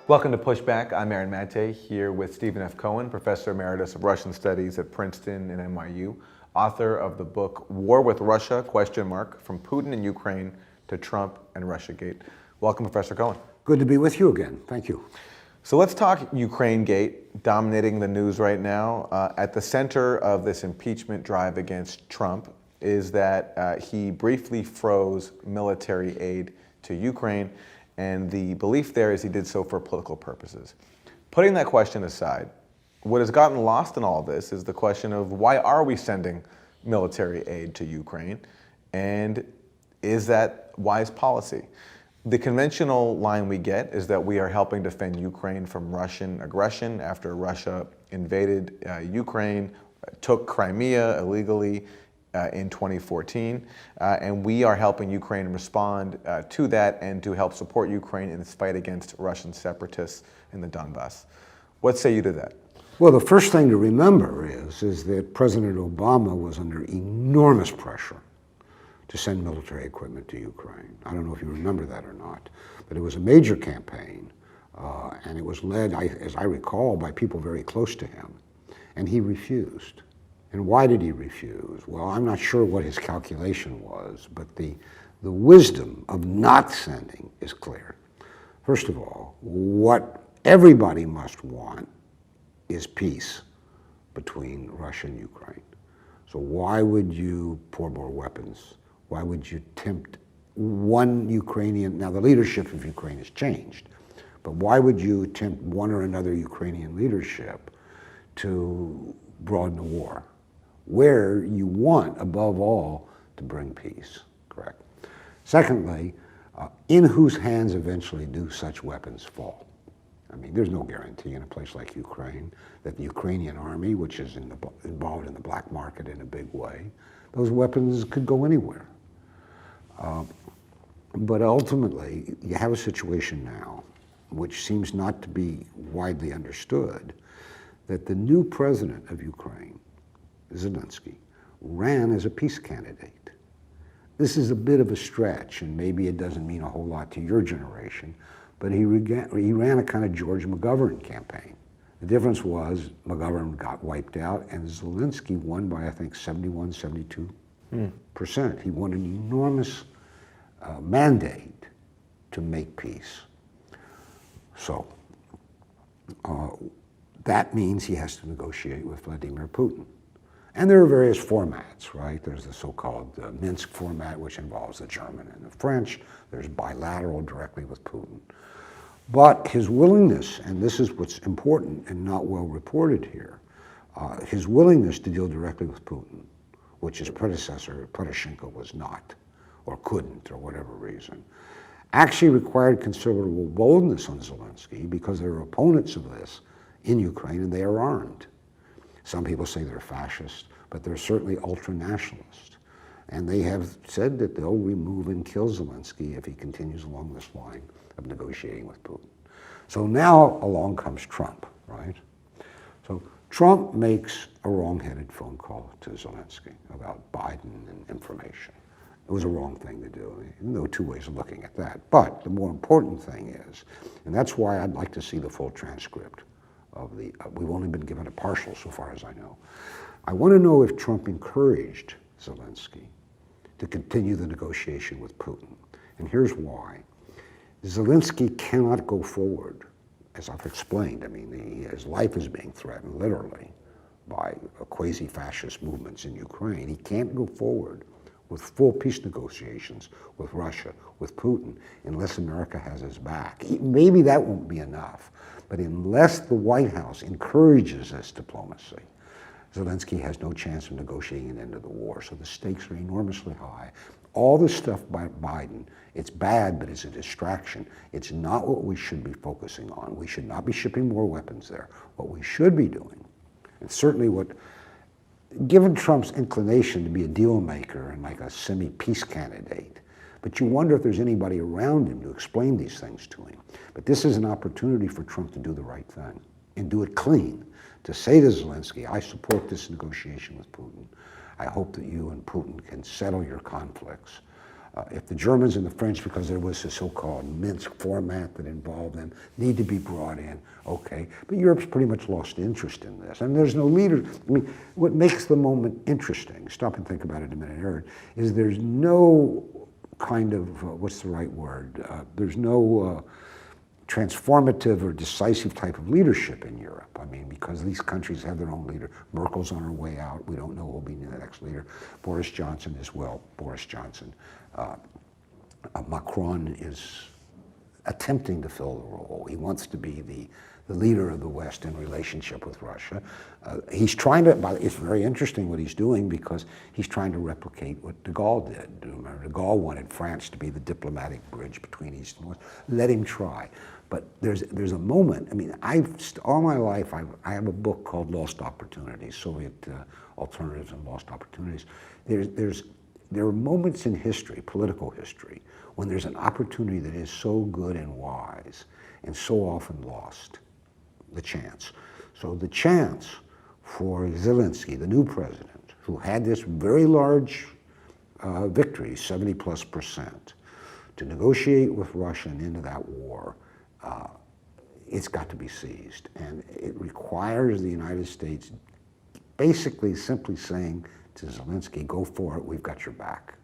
Welcome to Pushback. I'm Aaron Mate here with Stephen F. Cohen, Professor Emeritus of Russian Studies at Princeton and NYU, author of the book War with Russia, From Putin and Ukraine to Trump and Russiagate. Welcome, Professor Cohen. Good to be with you again. Thank you. So let's talk Ukrainegate, dominating the news right now. At the center of this impeachment drive against Trump is that he briefly froze military aid to Ukraine, and the belief there is he did so for political purposes. Putting that question aside, what has gotten lost in all this is the question of why are we sending military aid to Ukraine, and is that wise policy? The conventional line we get is that we are helping defend Ukraine from Russian aggression after Russia invaded Ukraine, took Crimea illegally in 2014, and we are helping Ukraine respond to that and to help support Ukraine in its fight against Russian separatists in the Donbass. What say you to that? Well, the first thing to remember is that President Obama was under enormous pressure to send military equipment to Ukraine. I don't know if you remember that or not, but it was a major campaign, and it was led, as I recall, by people very close to him, and he refused. And why did he refuse? Well, I'm not sure what his calculation was, but the wisdom of not sending is clear. First of all, what everybody must want is peace between Russia and Ukraine. So why would you pour more weapons? Why would you tempt one Ukrainian? Now the leadership of Ukraine has changed, but why would you tempt one or another Ukrainian leadership to broaden the war, where you want, above all, to bring peace, correct? Secondly, in whose hands eventually do such weapons fall? I mean, there's no guarantee in a place like Ukraine that the Ukrainian army, which is involved in the black market in a big way, those weapons could go anywhere. But ultimately, you have a situation now, which seems not to be widely understood, that the new president of Ukraine, Zelensky, ran as a peace candidate. This is a bit of a stretch, and maybe it doesn't mean a whole lot to your generation, but he ran a kind of George McGovern campaign. The difference was McGovern got wiped out, and Zelensky won by, I think, 71, 72%. He won an enormous mandate to make peace. So that means he has to negotiate with Vladimir Putin. And there are various formats, right? There's the so-called Minsk format, which involves the German and the French. There's bilateral directly with Putin. But his willingness, and this is what's important and not well reported here, his willingness to deal directly with Putin, which his predecessor, Poroshenko, was not, or couldn't, or whatever reason, actually required considerable boldness on Zelensky because there are opponents of this in Ukraine and they are armed. Some people say they're fascist, but they're certainly ultra-nationalist. And they have said that they'll remove and kill Zelensky if he continues along this line of negotiating with Putin. So now along comes Trump, right? So Trump makes a wrong-headed phone call to Zelensky about Biden and information. It was a wrong thing to do. There were two ways of looking at that. But the more important thing is, and that's why I'd like to see the full transcript of the, we've only been given a partial so far as I know. I want to know if Trump encouraged Zelensky to continue the negotiation with Putin. And here's why. Zelensky cannot go forward, as I've explained. I mean, his life is being threatened, literally, by quasi-fascist movements in Ukraine. He can't go forward with full peace negotiations with Russia, with Putin, unless America has his back. Maybe that won't be enough, but unless the White House encourages this diplomacy, Zelensky has no chance of negotiating an end to the war. So the stakes are enormously high. All this stuff by Biden, it's bad, but it's a distraction. It's not what we should be focusing on. We should not be shipping more weapons there. What we should be doing, and certainly what, given Trump's inclination to be a deal maker and like a semi-peace candidate, but you wonder if there's anybody around him to explain these things to him. But this is an opportunity for Trump to do the right thing and do it clean, to say to Zelensky, I support this negotiation with Putin. I hope that you and Putin can settle your conflicts. If the Germans and the French, because there was a so-called Minsk format that involved them, need to be brought in, okay. But Europe's pretty much lost interest in this. And there's no leader. I mean, what makes the moment interesting, stop and think about it a minute, Aaron, is there's no kind of, what's the right word? There's no transformative or decisive type of leadership in Europe. I mean, because these countries have their own leader. Merkel's on her way out. We don't know who will be the next leader. Boris Johnson as well. Boris Johnson. Macron is attempting to fill the role. He wants to be the leader of the West in relationship with Russia. He's trying to, it's very interesting what he's doing because he's trying to replicate what de Gaulle did. Remember, de Gaulle wanted France to be the diplomatic bridge between East and West. Let him try. But there's a moment, I mean, all my life, I have a book called Lost Opportunities, Soviet Alternatives and Lost Opportunities. There are moments in history, political history, when there's an opportunity that is so good and wise and so often lost, the chance. So the chance for Zelensky, the new president, who had this very large victory, 70+%, to negotiate with Russia and into that war, it's got to be seized. And it requires the United States basically simply saying to Zelensky, go for it, we've got your back.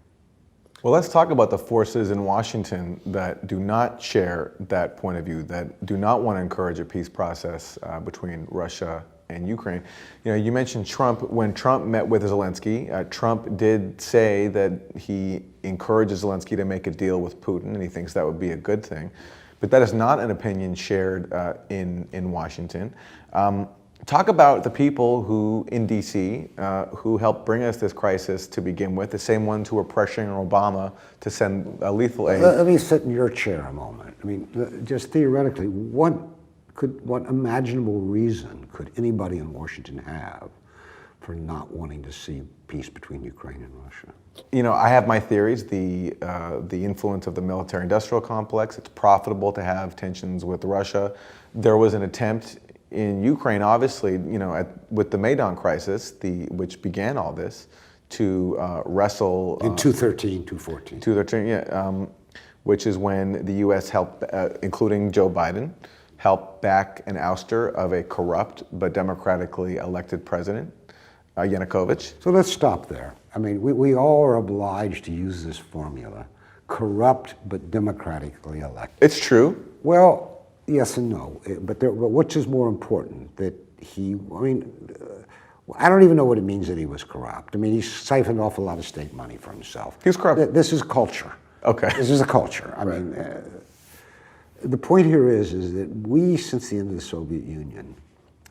Well, let's talk about the forces in Washington that do not share that point of view, that do not want to encourage a peace process between Russia and Ukraine. You know, you mentioned Trump. When Trump met with Zelensky, Trump did say that he encourages Zelensky to make a deal with Putin, and he thinks that would be a good thing. But that is not an opinion shared in Washington. Talk about the people who, in D.C., who helped bring us this crisis to begin with, the same ones who were pressuring Obama to send lethal aid. Let me sit in your chair a moment. I mean, just theoretically, what imaginable reason could anybody in Washington have for not wanting to see peace between Ukraine and Russia? You know, I have my theories. The influence of the military-industrial complex. It's profitable to have tensions with Russia. There was an attempt in Ukraine, obviously, you know, with the Maidan crisis, which began all this, to wrestle in 2013, 2014. 2013, yeah, which is when the U.S. helped, including Joe Biden, helped back an ouster of a corrupt but democratically elected president, Yanukovych. So let's stop there. I mean, we all are obliged to use this formula: corrupt but democratically elected. It's true. Well, yes and no, but which is more important? That I don't even know what it means that he was corrupt. I mean, he siphoned off a lot of state money for himself. He was corrupt. This is culture. Okay. This is a culture. I mean, the point here is that we, since the end of the Soviet Union,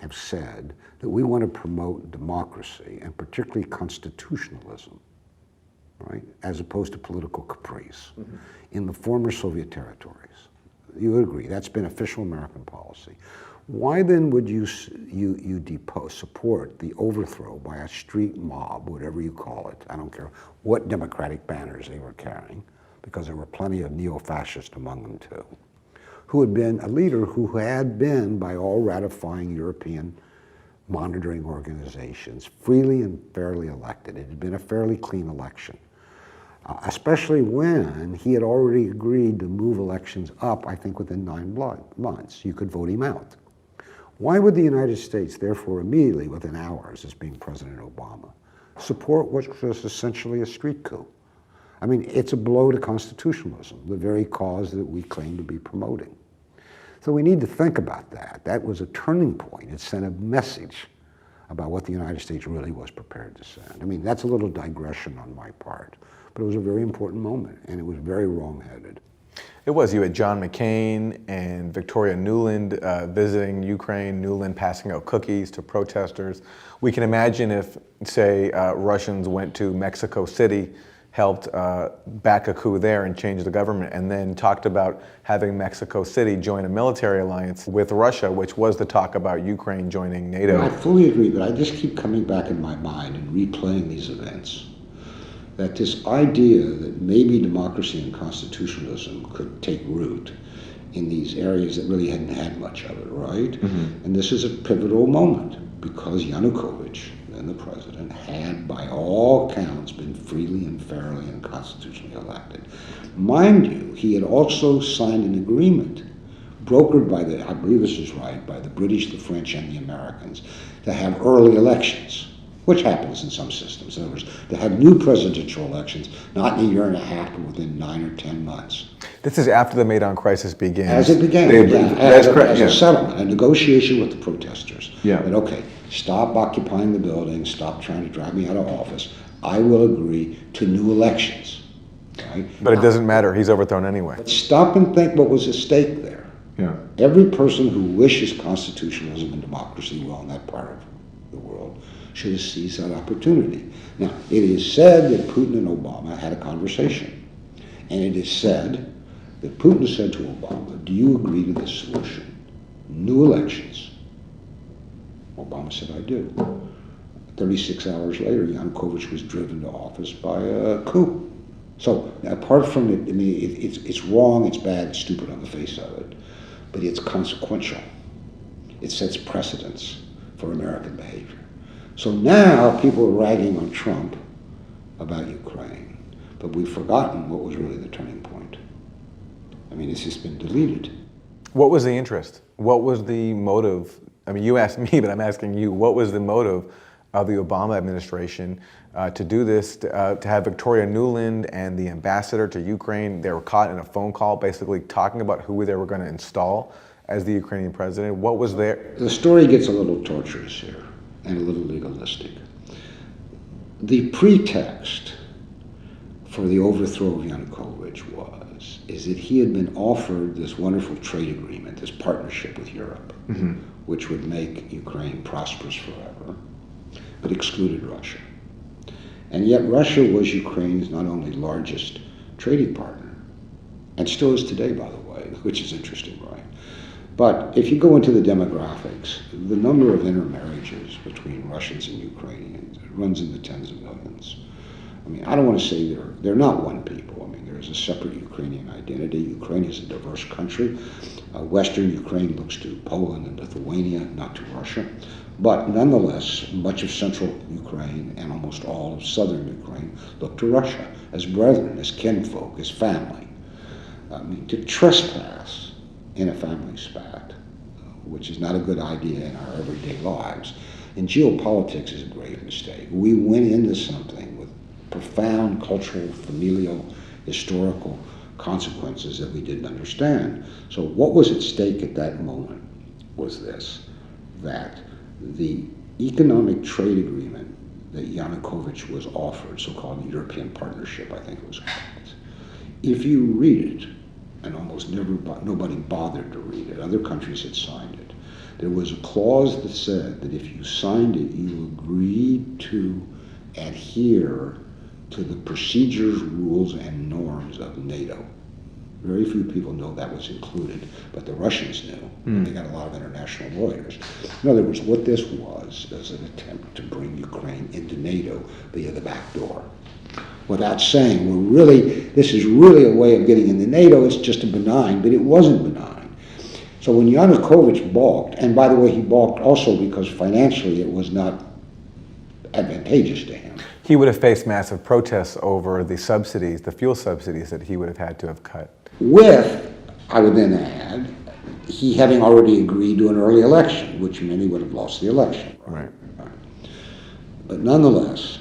have said that we want to promote democracy and particularly constitutionalism, right, as opposed to political caprice in the former Soviet territories. You would agree, that's been official American policy. Why then would you support the overthrow by a street mob, whatever you call it, I don't care what democratic banners they were carrying, because there were plenty of neo-fascists among them too, who had been a leader who had been, by all ratifying European monitoring organizations, freely and fairly elected. It had been a fairly clean election. Especially when he had already agreed to move elections up, I think within 9 months. You could vote him out. Why would the United States, therefore, immediately, within hours, as being President Obama, support what was essentially a street coup? I mean, it's a blow to constitutionalism, the very cause that we claim to be promoting. So we need to think about that. That was a turning point. It sent a message about what the United States really was prepared to send. I mean, that's a little digression on my part. But it was a very important moment, and it was very wrong-headed. It was. You had John McCain and Victoria Nuland visiting Ukraine, Nuland passing out cookies to protesters. We can imagine if, say, Russians went to Mexico City, helped back a coup there and change the government, and then talked about having Mexico City join a military alliance with Russia, which was the talk about Ukraine joining NATO. I fully agree, but I just keep coming back in my mind and replaying these events. That this idea that maybe democracy and constitutionalism could take root in these areas that really hadn't had much of it, right? And this is a pivotal moment because Yanukovych, then the president, had by all counts been freely and fairly and constitutionally elected. Mind you, he had also signed an agreement brokered by the, I believe this is right, by the British, the French, and the Americans to have early elections, which happens in some systems. In other words, to have new presidential elections, not in a year and a half, but within 9 or 10 months. This is after the Maidan crisis begins. As it began, as a settlement, a negotiation with the protesters. Yeah. That, okay, stop occupying the building, stop trying to drive me out of office. I will agree to new elections. Right? But it doesn't matter. He's overthrown anyway. But stop and think what was at stake there. Yeah. Every person who wishes constitutionalism and democracy well in that part of the world should have seized that opportunity. Now, it is said that Putin and Obama had a conversation. And it is said that Putin said to Obama, do you agree to this solution? New elections. Obama said, I do. 36 hours later, Yanukovych was driven to office by a coup. So, apart from it, I mean, it's wrong, it's bad, it's stupid on the face of it, but it's consequential. It sets precedents for American behavior. So now people are ragging on Trump about Ukraine, but we've forgotten what was really the turning point. I mean, it's just been deleted. What was the interest? What was the motive? I mean, you asked me, but I'm asking you, what was the motive of the Obama administration to do this, to have Victoria Nuland and the ambassador to Ukraine? They were caught in a phone call basically talking about who they were going to install as the Ukrainian president. What was there? The story gets a little torturous here and a little legalistic. The pretext for the overthrow of Yanukovych is that he had been offered this wonderful trade agreement, this partnership with Europe, which would make Ukraine prosperous forever, but excluded Russia. And yet Russia was Ukraine's not only largest trading partner, and still is today, by the way, which is interesting, right? But if you go into the demographics, the number of intermarriages between Russians and Ukrainians runs in the tens of millions. I mean, I don't want to say they're not one people. I mean, there is a separate Ukrainian identity. Ukraine is a diverse country. Western Ukraine looks to Poland and Lithuania, not to Russia. But nonetheless, much of central Ukraine and almost all of southern Ukraine look to Russia as brethren, as kinfolk, as family. I mean, to trespass in a family spat, which is not a good idea in our everyday lives, in geopolitics is a grave mistake. We went into something with profound cultural, familial, historical consequences that we didn't understand. So what was at stake at that moment was this, that the economic trade agreement that Yanukovych was offered, so-called European Partnership, I think it was called, if you read it, and almost nobody bothered to read it, other countries had signed it, there was a clause that said that if you signed it, you agreed to adhere to the procedures, rules, and norms of NATO. Very few people know that was included, but the Russians knew. And they got a lot of international lawyers. In other words, what this was an attempt to bring Ukraine into NATO via the back door. Without saying, this is really a way of getting into NATO, it's just a benign, but it wasn't benign. So when Yanukovych balked, and by the way, he balked also because financially it was not advantageous to him. He would have faced massive protests over the subsidies, the fuel subsidies that he would have had to have cut. With, I would then add, he having already agreed to an early election, which meant he would have lost the election. Right. But nonetheless,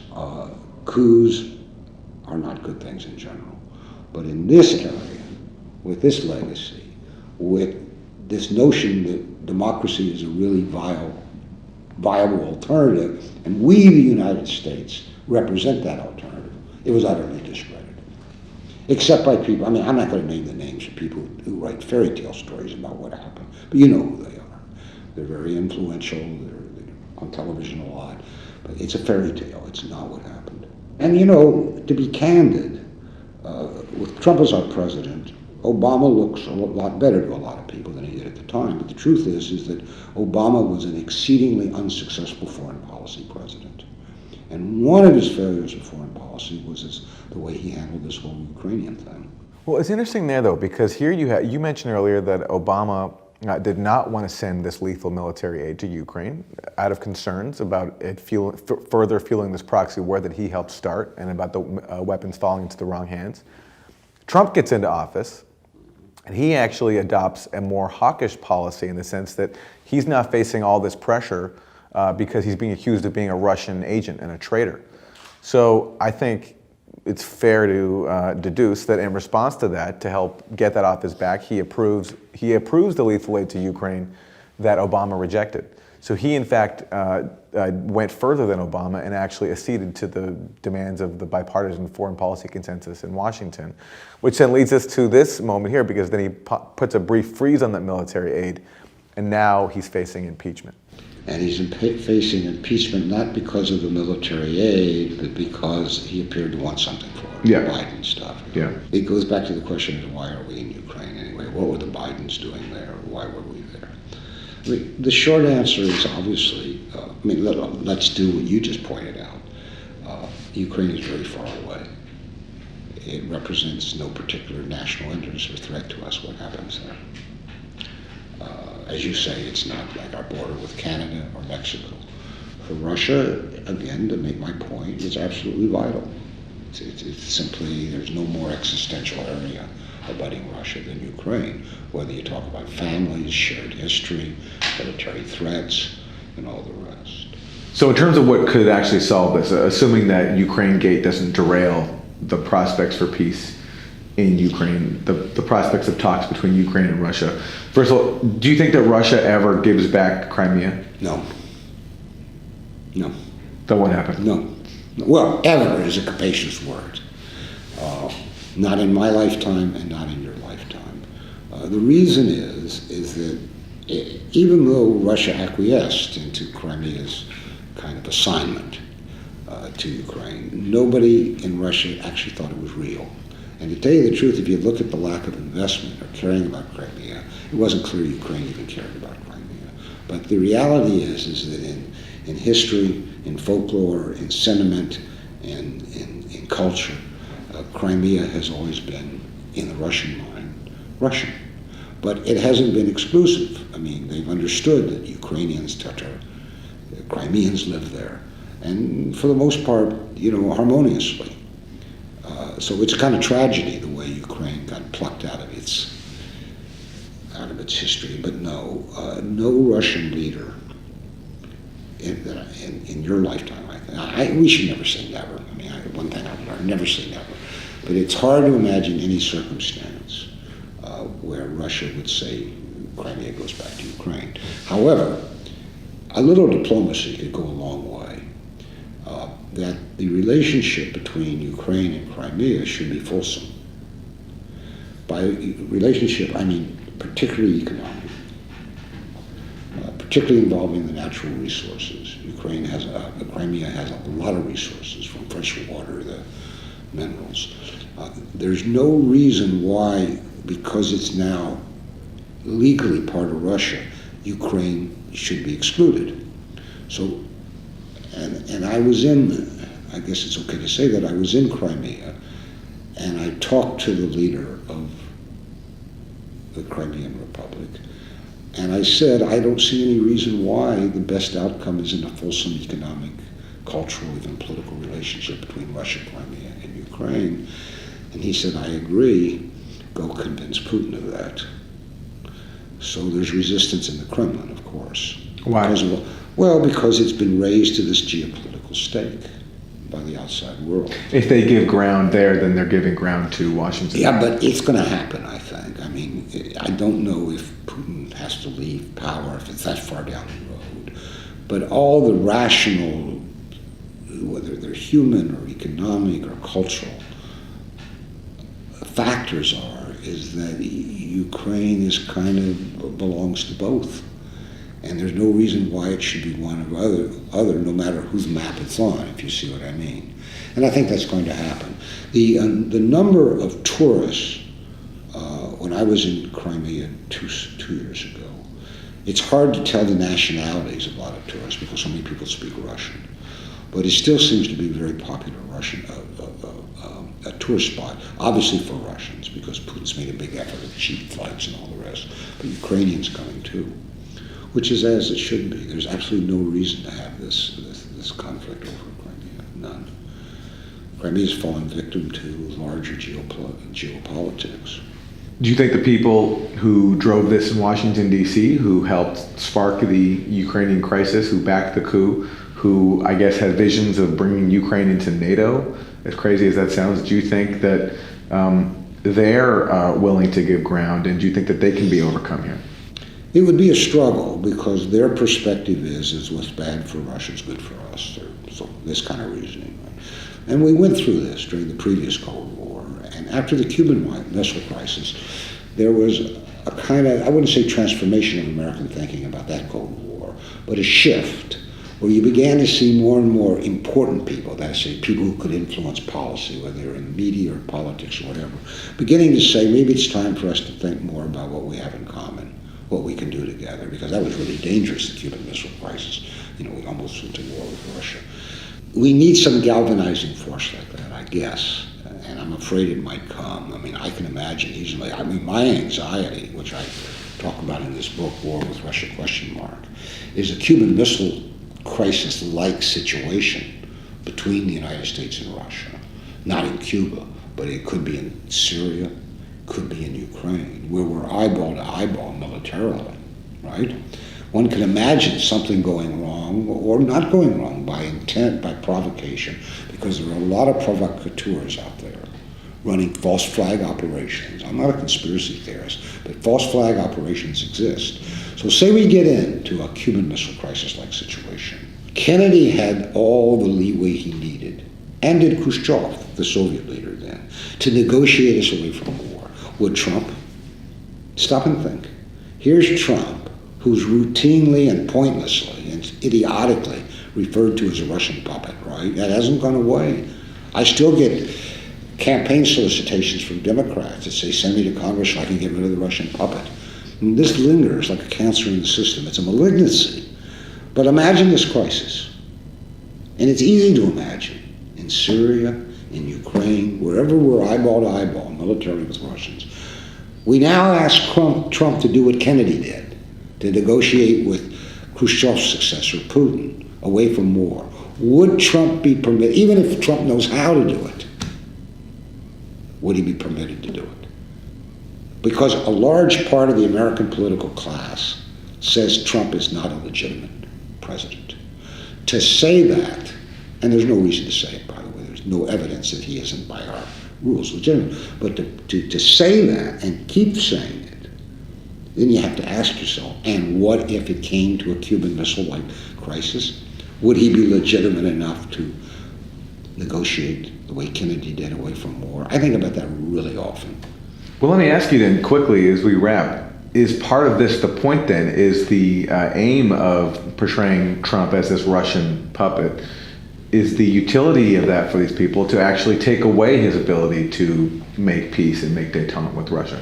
coups are not good things in general. But in this area, with this legacy, with this notion that democracy is a really viable alternative, and we, the United States, represent that alternative, it was utterly discredited. Except by people, I mean, I'm not going to name the names of people who write fairy tale stories about what happened, but you know who they are. They're very influential, they're on television a lot, but it's a fairy tale, it's not what happened. And you know, to be candid, with Trump as our president, Obama looks a lot better to a lot of people than he did at the time, but the truth is that Obama was an exceedingly unsuccessful foreign policy president. And one of his failures of foreign policy was the way he handled this whole Ukrainian thing. Well, it's interesting there, though, because here you mentioned earlier that Obama did not want to send this lethal military aid to Ukraine out of concerns about it further fueling this proxy war that he helped start and about the weapons falling into the wrong hands. Trump gets into office, and he actually adopts a more hawkish policy in the sense that he's not facing all this pressure because he's being accused of being a Russian agent and a traitor. So I think it's fair to deduce that in response to that, to help get that off his back, he approves the lethal aid to Ukraine that Obama rejected. So he, in fact, went further than Obama and actually acceded to the demands of the bipartisan foreign policy consensus in Washington, which then leads us to this moment here, because then he puts a brief freeze on that military aid, and now he's facing impeachment. And he's facing impeachment not because of the military aid, but because he appeared to want something for it, Yeah. the Biden stuff. Yeah. It goes back to the question of why are we in Ukraine anyway? What were the Bidens doing there? Why were we there? I mean, the short answer is obviously, let's do what you just pointed out. Ukraine is very far away. It represents no particular national interest or threat to us, what happens there. As you say, it's not like our border with Canada or Mexico. For Russia, again, to make my point, it's absolutely vital. It's simply, there's no more existential area abutting Russia than Ukraine, whether you talk about families, shared history, military threats, and all the rest. So in terms of what could actually solve this, assuming that Ukrainegate doesn't derail the prospects for peace in Ukraine, the prospects of talks between Ukraine and Russia. First of all, do you think that Russia ever gives back Crimea? No. No. Then what happened? No. Well, ever is a capacious word. Not in my lifetime and not in your lifetime. The reason is that even though Russia acquiesced into Crimea's kind of assignment to Ukraine, nobody in Russia actually thought it was real. And to tell you the truth, if you look at the lack of investment or caring about Crimea, it wasn't clear Ukraine even cared about Crimea. But the reality is that in history, in folklore, in sentiment, and in culture, Crimea has always been, in the Russian mind, Russian. But it hasn't been exclusive. I mean, they've understood that Ukrainians, Tatar, Crimeans live there, and for the most part, harmoniously. So it's a kind of tragedy the way Ukraine got plucked out of its history. But no Russian leader in your lifetime, I think. We should never say never. I mean, one thing I've learned: never say never. But it's hard to imagine any circumstance where Russia would say Crimea goes back to Ukraine. However, a little diplomacy could go a long way. That the relationship between Ukraine and Crimea should be fulsome. By relationship, I mean particularly economic, particularly involving the natural resources. Crimea has a lot of resources, from fresh water to minerals. There's no reason why, because it's now legally part of Russia, Ukraine should be excluded. So, and I was I guess it's okay to say that I was in Crimea, and I talked to the leader of the Crimean Republic, and I said, I don't see any reason why the best outcome isn't a fulsome economic, cultural, even political relationship between Russia, Crimea, and Ukraine. And he said, I agree, go convince Putin of that. So there's resistance in the Kremlin, of course. Why? Because it's been raised to this geopolitical stake by the outside world. If they give ground there, then they're giving ground to Washington. Yeah, but it's going to happen, I think. I mean, I don't know if Putin has to leave power, if it's that far down the road. But all the rational, whether they're human or economic or cultural, factors is that Ukraine is kind of belongs to both. And there's no reason why it should be one or other, no matter whose map it's on, if you see what I mean. And I think that's going to happen. The number of tourists, when I was in Crimea two years ago, it's hard to tell the nationalities of a lot of tourists because so many people speak Russian. But it still seems to be very popular Russian a tourist spot, obviously for Russians, because Putin's made a big effort of cheap flights and all the rest, but Ukrainians coming too, which is as it should be. There's absolutely no reason to have this conflict over Crimea, none. Crimea's fallen victim to larger geopolitics. Do you think the people who drove this in Washington, D.C., who helped spark the Ukrainian crisis, who backed the coup, who I guess had visions of bringing Ukraine into NATO, as crazy as that sounds, do you think that they're willing to give ground, and do you think that they can be overcome here? It would be a struggle because their perspective is what's bad for Russia is good for us. So this kind of reasoning. Right? And we went through this during the previous Cold War. And after the Cuban Missile Crisis, there was a kind of, I wouldn't say transformation of American thinking about that Cold War, but a shift where you began to see more and more important people, that is, say, people who could influence policy, whether they're in media or politics or whatever, beginning to say maybe it's time for us to think more about what we have in common, what we can do together, because that was really dangerous, the Cuban Missile Crisis. You know, we almost went to war with Russia. We need some galvanizing force like that, I guess, and I'm afraid it might come. I mean, I can imagine easily. I mean, my anxiety, which I talk about in this book, War with Russia, is a Cuban Missile Crisis-like situation between the United States and Russia. Not in Cuba, but it could be in Syria, could be in Ukraine, where we're eyeball to eyeball militarily, right? One can imagine something going wrong or not going wrong by intent, by provocation, because there are a lot of provocateurs out there running false flag operations. I'm not a conspiracy theorist, but false flag operations exist. So say we get into a Cuban Missile Crisis-like situation. Kennedy had all the leeway he needed, and did Khrushchev, the Soviet leader then, to negotiate us away from war. Would Trump? Stop and think. Here's Trump, who's routinely and pointlessly and idiotically referred to as a Russian puppet, right? That hasn't gone away. I still get campaign solicitations from Democrats that say, send me to Congress so I can get rid of the Russian puppet. And this lingers like a cancer in the system. It's a malignancy. But imagine this crisis. And it's easy to imagine. In Syria, in Ukraine, wherever we're eyeball to eyeball, militarily with Russians. We now ask Trump to do what Kennedy did, to negotiate with Khrushchev's successor, Putin, away from war. Would Trump be permitted, even if Trump knows how to do it, would he be permitted to do it? Because a large part of the American political class says Trump is not a legitimate president. To say that, and there's no reason to say it, by the way, there's no evidence that he isn't by our rules legitimate, but to say that and keep saying it, then you have to ask yourself, and what if it came to a Cuban Missile-like crisis? Would he be legitimate enough to negotiate the way Kennedy did away from war? I think about that really often. Well, let me ask you then quickly as we wrap, is part of this the point then, is the aim of portraying Trump as this Russian puppet, is the utility of that for these people to actually take away his ability to make peace and make détente with Russia?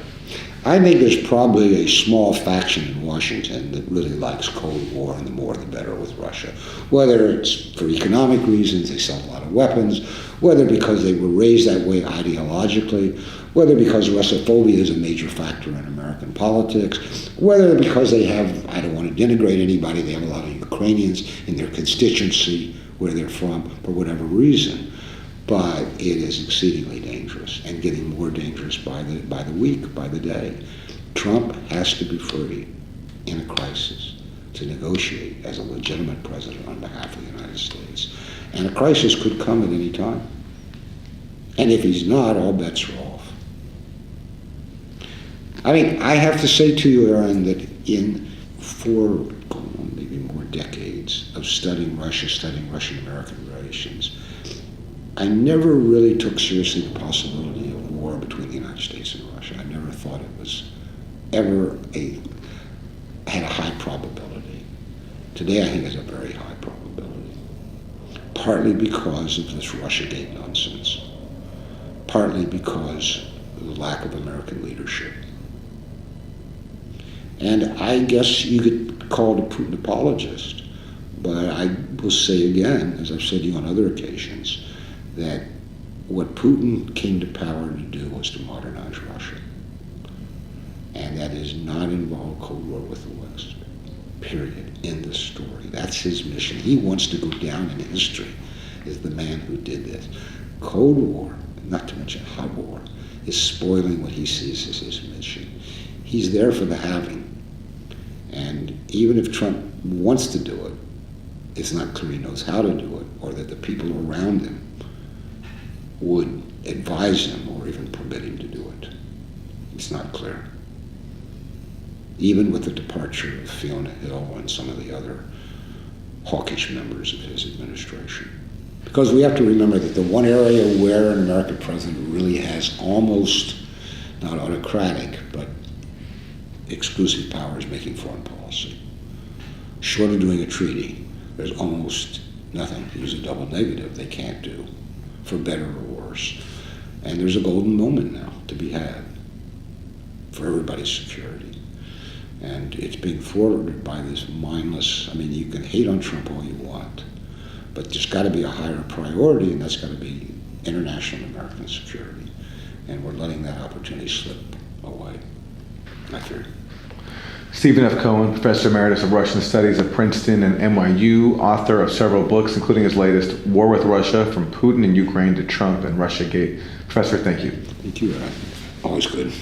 I think there's probably a small faction in Washington that really likes Cold War, and the more the better with Russia. Whether it's for economic reasons, they sell a lot of weapons, whether because they were raised that way ideologically, whether because Russophobia is a major factor in American politics, whether because they have, I don't want to denigrate anybody, they have a lot of Ukrainians in their constituency where they're from for whatever reason. But it is exceedingly dangerous and getting more dangerous by the week, by the day. Trump has to be free in a crisis to negotiate as a legitimate president on behalf of the United States. And a crisis could come at any time. And if he's not, all bets are off. I mean, I have to say to you, Aaron, that in 4, maybe more decades of studying Russia, studying Russian-American relations, I never really took seriously the possibility of war between the United States and Russia. I never thought it was ever had a high probability. Today I think it's a very high probability. Partly because of this Russiagate nonsense. Partly because of the lack of American leadership. And I guess you could call it a Putin apologist, but I will say again, as I've said to you on other occasions, that what Putin came to power to do was to modernize Russia. And that does not involve Cold War with the West. Period. End the story. That's his mission. He wants to go down in history as the man who did this. Cold War, not to mention hot war, is spoiling what he sees as his mission. He's there for the having. And even if Trump wants to do it, it's not clear he knows how to do it, or that the people around him would advise him or even permit him to do it. It's not clear. Even with the departure of Fiona Hill and some of the other hawkish members of his administration. Because we have to remember that the one area where an American president really has almost, not autocratic, but exclusive powers making foreign policy. Short of doing a treaty, there's almost nothing, use a double negative, they can't do, for better or worse. And there's a golden moment now to be had for everybody's security. And it's being forwarded by this mindless, I mean, you can hate on Trump all you want, but there's got to be a higher priority, and that's got to be international American security. And we're letting that opportunity slip away, I fear. Stephen F. Cohen, Professor Emeritus of Russian Studies at Princeton and NYU, author of several books, including his latest, War with Russia, From Putin and Ukraine to Trump and Russiagate. Professor, thank you. Thank you, Always good.